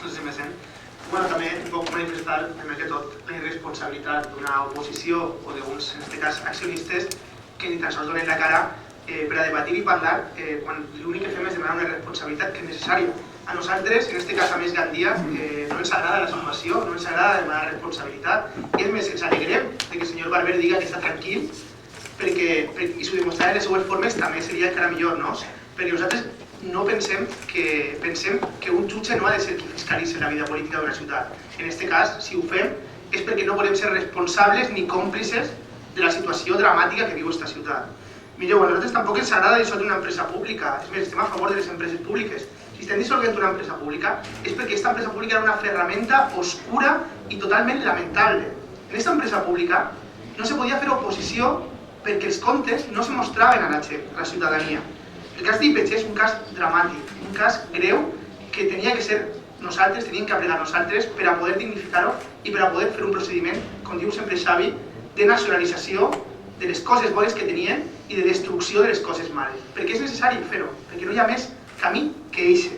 no sé si me sent. Bueno, també puc manifestar, primer que tot, la irresponsabilitat d'una oposició o d'uns, en aquest cas, accionistes que ni tan sols donen la cara per a debatir i parlar quan l'únic que fem és demanar una responsabilitat que és necessària. A nosaltres, en aquest cas a més Gandia, no ens agrada la situació, no ens agrada demanar responsabilitat i és més, ens alegrem que el senyor Barber diga que està tranquil i si ho demostrava en les seues formes també seria encara millor, no? Perquè nosaltres no pensem que un jutge no ha de ser qui fiscalitzi la vida política d'una ciutat. En aquest cas, si ho fem, és perquè no volem ser responsables ni còmplices de la situació dramàtica que viu aquesta ciutat. Mireu, a nosaltres tampoc ens agrada dissoldre una empresa pública, és més, estem a favor de les empreses públiques. Si estem dissolvent una empresa pública és perquè aquesta empresa pública era una ferramenta oscura i totalment lamentable. En aquesta empresa pública no se podia fer oposició perquè els comptes no se mostraven a la gent, a la ciutadania. El cas d'IPG és un cas dramàtic, un cas greu que tenia que ser nosaltres, teníem que apretar nosaltres per a poder dignificar-ho i per a poder fer un procediment, com diu sempre Xavi, de nacionalització de les coses bones que tenien i de destrucció de les coses males. Perquè és necessari fer-ho, perquè no hi ha més camí que eixe.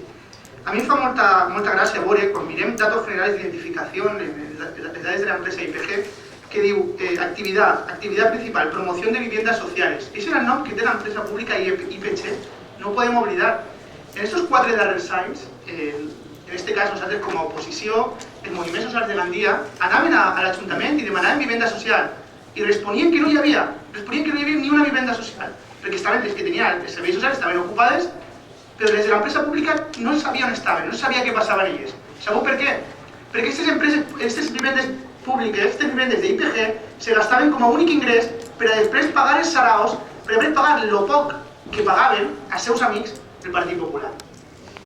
A mi em fa molta gràcia veure, quan mirem datos generals d'identificació, les dades de l'empresa IPG, que diu actividad principal, promoción de viviendas sociales. Ese era el nom que té l'empresa pública IPG, no ho podem oblidar. En estos 4 darrers anys, en aquest cas nosaltres com a oposició, els moviments socials de Gandia, anaven a l'Ajuntament i demanaven vivenda social i responien que no hi havia ni una vivenda social, perquè estaven les que tenien els serveis socials estaven ocupades, però des de l'empresa pública no es sabia on estaven, no es sabia què passava en elles. Sabeu per què? Perquè aquestes vivendes públiques, aquestes vivendes d'IPG, se gastaven com a únic ingrés per a després pagar els saraos, per a pagar el poc que pagaven als seus amics del Partit Popular.